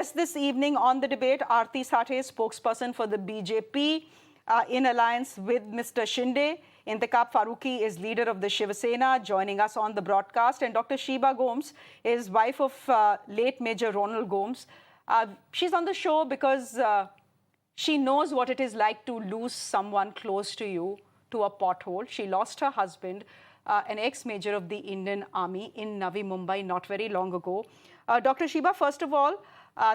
This evening on the debate, Aarti Sathe, spokesperson for the BJP, in alliance with Mr. Shinde. Intekhab Farooqi is leader of the Shiv Sena, joining us on the broadcast. And Dr. Shreya Gomes is wife of late Major Ronald Gomes. She's on the show because she knows what it is like to lose someone close to you to a pothole. She lost her husband, an ex-major of the Indian Army in Navi Mumbai not very long ago. Dr. Shreya, first of all,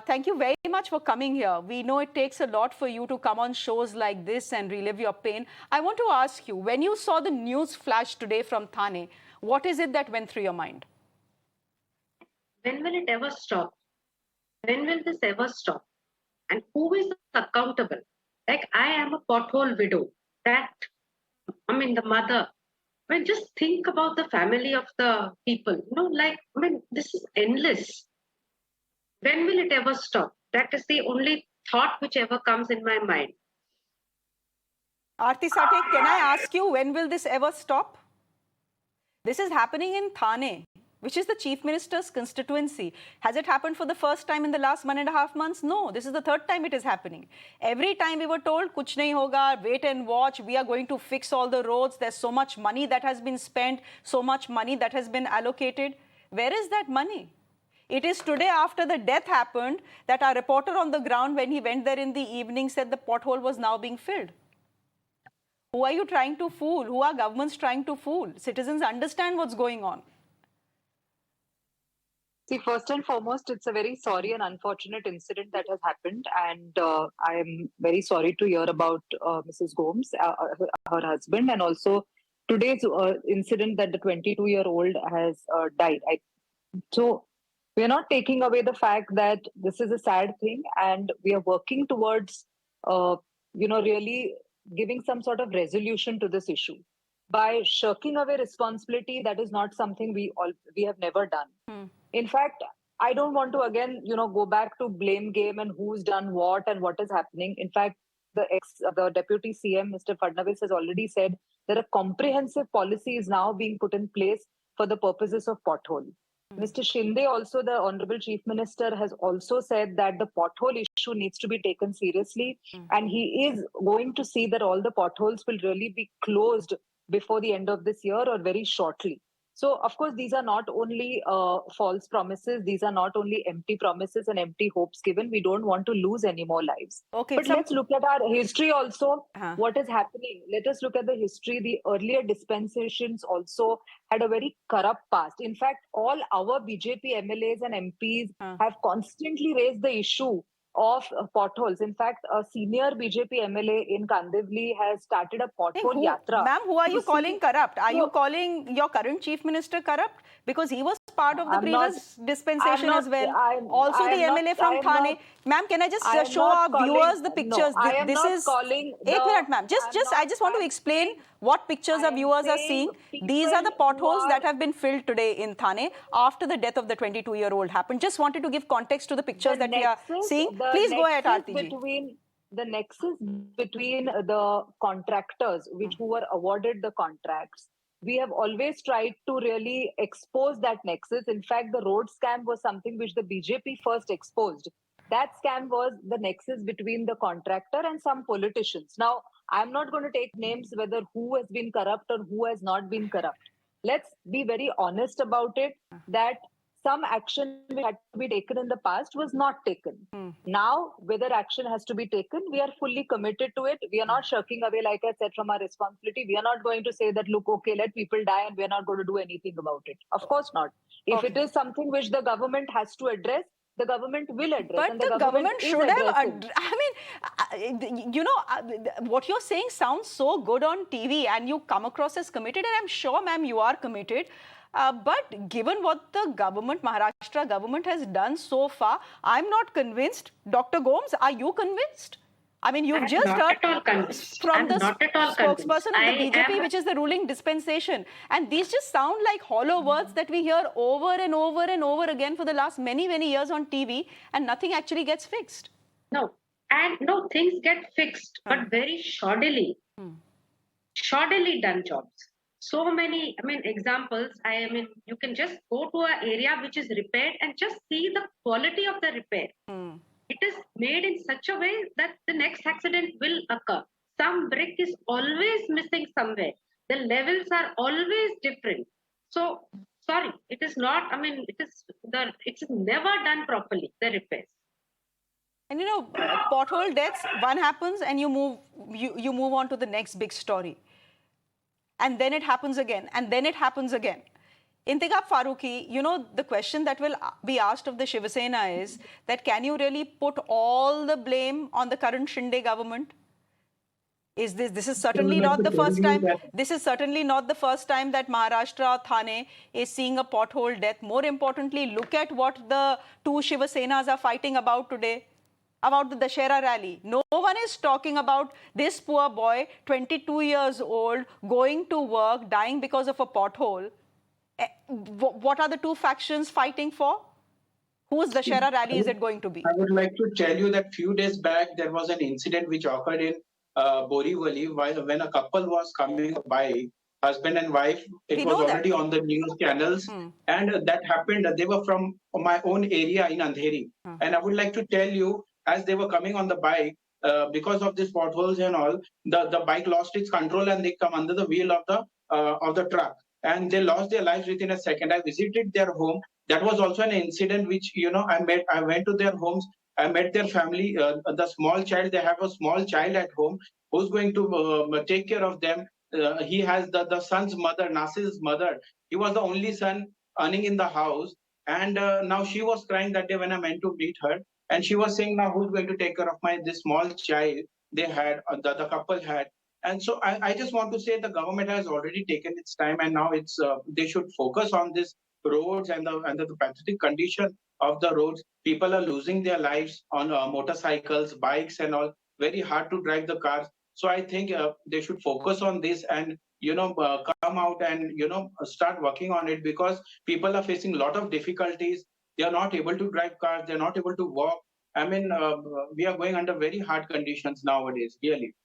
thank you very much for coming here. We know it takes a lot for you to come on shows like this and relive your pain. I want to ask you, when you saw the news flash today from Thane, what is it that went through your mind? When will it ever stop? When will this ever stop? And who is accountable? Like, I am a pothole widow. The mother. Just think about the family of the people. This is endless. When will it ever stop? That is the only thought which ever comes in my mind. Aarti Sathe, can I ask you, when will this ever stop? This is happening in Thane, which is the Chief Minister's constituency. Has it happened for the first time in the last 1.5 months? No, this is the third time it is happening. Every time we were told, kuch nahi hoga, wait and watch, we are going to fix all the roads. There's so much money that has been spent, so much money that has been allocated. Where is that money? It is today, after the death happened, that our reporter on the ground, when he went there in the evening, said the pothole was now being filled. Who are you trying to fool? Who are governments trying to fool? Citizens understand what's going on. See, first and foremost, it's a very sorry and unfortunate incident that has happened. And I am very sorry to hear about Mrs. Gomes, her husband, and also today's incident that the 22-year-old has died. So we are not taking away the fact that this is a sad thing, and we are working towards, really giving some sort of resolution to this issue. By shirking away responsibility, that is not something we have never done. In fact, I don't want to again, go back to blame game and who's done what and what is happening. In fact, the Deputy CM, Mr. Fadnavis, has already said that a comprehensive policy is now being put in place for the purposes of pothole. Mr. Shinde, also the Honorable Chief Minister, has also said that the pothole issue needs to be taken seriously, and he is going to see that all the potholes will really be closed before the end of this year or very shortly. So, of course, these are not only false promises, these are not only empty promises and empty hopes given. We don't want to lose any more lives. Okay, but let's look at our history also, what is happening. Let us look at the history. The earlier dispensations also had a very corrupt past. In fact, all our BJP MLAs and MPs have constantly raised the issue of potholes. In fact, a senior BJP MLA in Kandivli has started a pothole yatra. Ma'am, who are you calling corrupt? Are you calling your current Chief Minister corrupt? Because he was part of the previous dispensation as well. Also the MLA from Thane. Ma'am, can I just show our viewers the pictures? This is... Wait a minute, ma'am. I just want to explain what pictures our viewers are seeing. These are the potholes that have been filled today in Thane after the death of the 22-year-old happened. Just wanted to give context to the pictures that we are seeing. Please go ahead, Aarti ji. The nexus between the contractors, who were awarded the contracts, we have always tried to really expose that nexus. In fact, the road scam was something which the BJP first exposed. That scam was the nexus between the contractor and some politicians. Now, I'm not going to take names whether who has been corrupt or who has not been corrupt. Let's be very honest about it, that some action which had to be taken in the past was not taken. Now, whether action has to be taken, we are fully committed to it. We are not shirking away, like I said, from our responsibility. We are not going to say that, look, okay, let people die and we are not going to do anything about it. Of course not. If it is something which the government has to address, the government will address. But and the government should have... what you're saying sounds so good on TV and you come across as committed, and I'm sure, ma'am, you are committed. But given what the government, Maharashtra government has done so far, I'm not convinced. Dr. Gomes, are you convinced? I mean, you've just heard from the spokesperson of the BJP, which is the ruling dispensation. And these just sound like hollow words that we hear over and over and over again for the last many, many years on TV, and nothing actually gets fixed. No, things get fixed, but very shoddily. Shoddily done jobs. so many, examples. You can just go to an area which is repaired and just see the quality of the repair. It is made in such a way that the next accident will occur. Some brick is always missing somewhere. The levels are always different. So, sorry, it is not, it's never done properly, the repairs. And pothole deaths, one happens and you move on to the next big story. And then it happens again, and then it happens again. Intekhab Farooqi, the question that will be asked of the Shiv Sena is that can you really put all the blame on the current Shinde government? This is certainly not the first time. This is certainly not the first time that Maharashtra Thane is seeing a pothole death. More importantly, look at what the two Shiv Senas are fighting about today, about the Dussehra rally. No one is talking about this poor boy, 22 years old, going to work, dying because of a pothole. What are the two factions fighting for? Whose Dussehra rally is it going to be? I would like to tell you that few days back, there was an incident which occurred in Borivali when a couple was coming by, husband and wife. It was already on the news channels. And that happened. They were from my own area in Andheri. And I would like to tell you, as they were coming on the bike, because of these potholes and all, the bike lost its control and they come under the wheel of the truck. And they lost their lives within a second. I visited their home. That was also an incident which, I went to their homes. I met their family, the small child. They have a small child at home who's going to take care of them. He has the son's mother, Nasir's mother. He was the only son earning in the house. And now she was crying that day when I went to meet her. And she was saying, now who's going to take care of this small child they had, the couple had. And so I just want to say the government has already taken its time, and now they should focus on this roads and the pathetic condition of the roads. People are losing their lives on motorcycles, bikes, and all. Very hard to drive the cars. So I think they should focus on this and come out and start working on it, because people are facing a lot of difficulties. They are not able to drive cars. They are not able to walk. We are going under very hard conditions nowadays, really.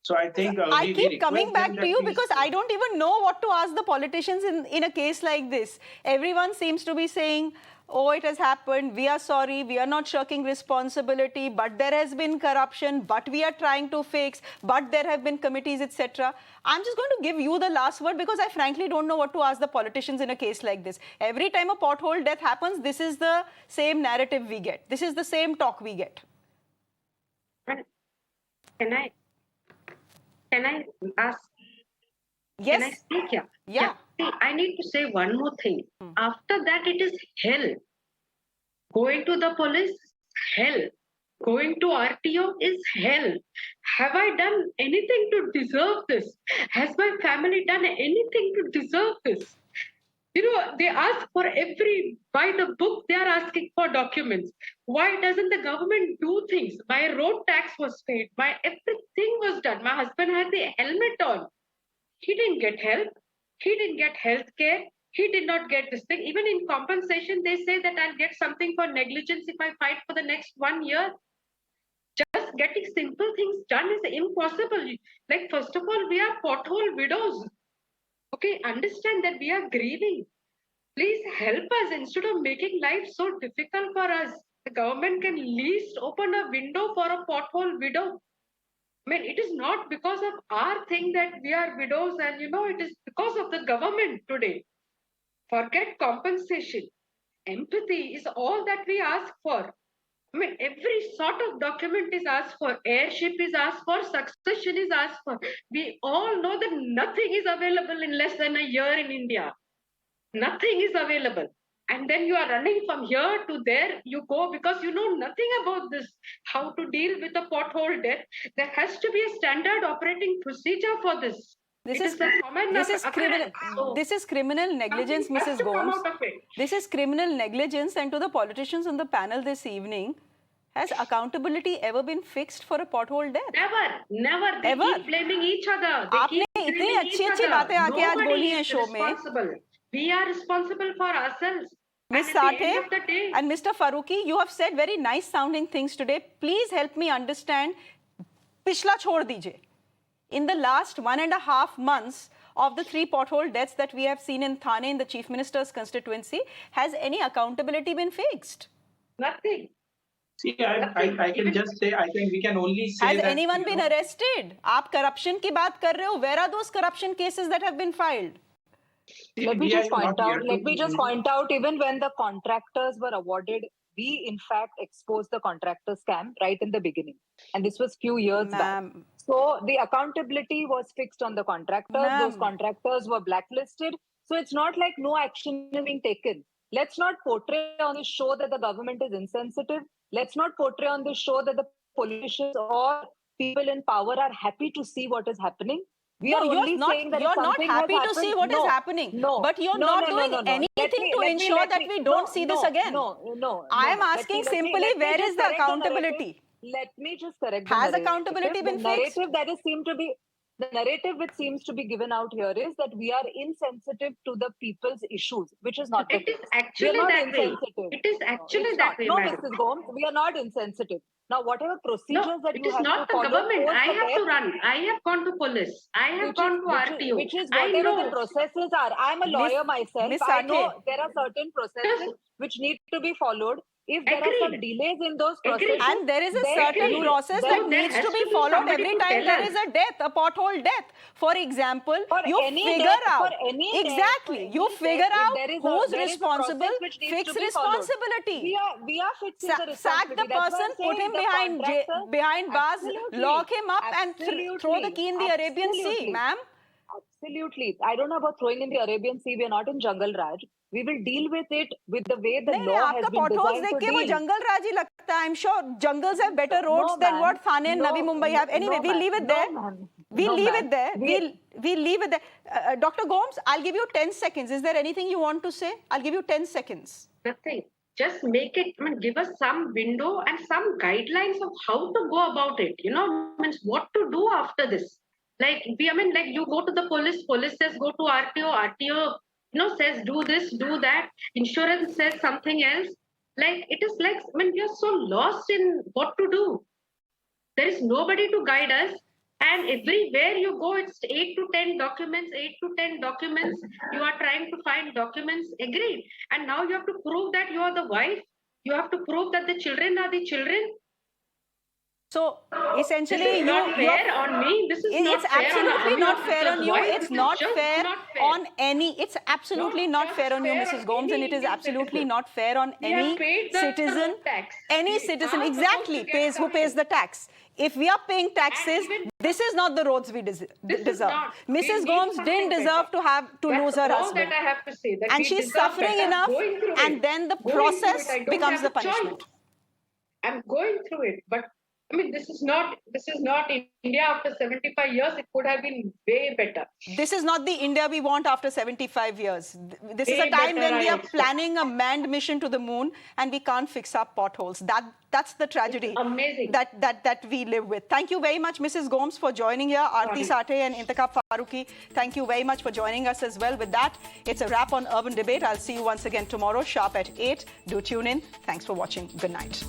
So I think I keep coming back to you because I don't even know what to ask the politicians in a case like this. Everyone seems to be saying, oh, it has happened, we are sorry, we are not shirking responsibility, but there has been corruption, but we are trying to fix, but there have been committees, etc. I'm just going to give you the last word because I frankly don't know what to ask the politicians in a case like this. Every time a pothole death happens, this is the same narrative we get. This is the same talk we get. Can I ask? Yes. Can I speak here? Yeah. See, I need to say one more thing. After that, it is hell. Going to the police, hell. Going to RTO is hell. Have I done anything to deserve this? Has my family done anything to deserve this? They ask for by the book, they are asking for documents. Why doesn't the government do things? My road tax was paid. My everything was done. My husband had the helmet on. He didn't get help. He didn't get health care. He did not get this thing. Even in compensation, they say that I'll get something for negligence if I fight for the next 1 year. Just getting simple things done is impossible. Like, first of all, we are pothole widows. Okay, understand that we are grieving. Please help us instead of making life so difficult for us. The government can least open a window for a pothole widow. It is not because of our thing that we are widows, and it is because of the government today. Forget compensation. Empathy is all that we ask for. Every sort of document is asked for. Airship is asked for. Succession is asked for. We all know that nothing is available in less than a year in India. Nothing is available. And then you are running from here to there. You go because you know nothing about this. How to deal with a pothole death. There has to be a standard operating procedure for this. This is criminal negligence, Mrs. Gomes. This is criminal negligence, and to the politicians on the panel this evening, has accountability ever been fixed for a pothole death? Never. They keep blaming each other. आपने इतनी अच्छी बातें आके आज बोली हैं show में. We are responsible for ourselves. Ms. Sathe and Mr. Farooqi, you have said very nice sounding things today. Please help me understand. पिछला छोड़ दीजिए. In the last 1.5 months of the 3 pothole deaths that we have seen in Thane in the Chief Minister's constituency, has any accountability been fixed? Nothing. See, I can just say, we can only say has that... Has anyone been arrested? आप corruption की बात कर रहे हो. Where are those corruption cases that have been filed? Let me just point out, even when the contractors were awarded, we in fact exposed the contractor scam right in the beginning. And this was few years back. So the accountability was fixed on the contractors. Those contractors were blacklisted. So it's not like no action is being taken. Let's not portray on this show that the government is insensitive. Let's not portray on this show that the politicians or people in power are happy to see what is happening. We are only saying that you're not happy to see what is happening. But you're not doing anything to ensure that we don't see this again. I am asking simply, where is the accountability? Let me just correct. Has accountability been fixed? The narrative which seems to be given out here is that we are insensitive to the people's issues, which is not the case. It is actually that way. It is actually that way, No, madam. Mrs. Gomes, we are not insensitive. Now, whatever procedures that you have to follow... it is not the government. I have to run. I have gone to police. I have gone to RTO. Which is whatever the processes are. I am a lawyer myself. I know there are certain processes which need to be followed. If there are some delays in those processes... And there is a certain process that needs to be followed every time there is a death, a pothole death. For example, you figure out... Exactly. You figure out who's responsible, fix responsibility. We are fixing the responsibility. Sack the person, put him behind bars, lock him up and throw the key in the Arabian Sea, ma'am. Absolutely. I don't know about throwing in the Arabian Sea. We are not in Jungle Raj. We will deal with it with the way the law has been designed to deal. Jungle Raj hi lagta hai. I'm sure jungles have better roads than what Thane and Navi Mumbai have. Anyway, we'll leave it there. We'll leave it there. We'll leave it there. Dr. Gomes, I'll give you 10 seconds. Is there anything you want to say? I'll give you 10 seconds. Nothing. Just make it, give us some window and some guidelines of how to go about it. Means what to do after this. Like you go to the police says go to RTO, says do this, do that. Insurance says something else. It is we are so lost in what to do. There is nobody to guide us. And everywhere you go, it's 8 to 10 documents. You are trying to find documents, agreed. And now you have to prove that you are the wife. You have to prove that the children are the children. So essentially, this is not fair on me. This is it's absolutely not fair on you. It's not fair on any. It's absolutely not fair on you, Mrs. Gomes, and it is absolutely not fair on any citizen. Any citizen exactly pays who pays the tax. If we are paying taxes, this is not the roads we deserve. Mrs. Gomes didn't deserve to lose her husband, that I have to say, that and she's suffering enough, and then the process becomes the punishment. I'm going through it, but this is not India after 75 years. It could have been way better. This is not the India we want after 75 years. This is a time when we are planning a manned mission to the moon and we can't fix up potholes. That's the tragedy that we live with. Thank you very much, Mrs. Gomes, for joining here. Aarti Sathe and Intekhab Farooqi, thank you very much for joining us as well. With that, it's a wrap on Urban Debate. I'll see you once again tomorrow, sharp at 8. Do tune in. Thanks for watching. Good night.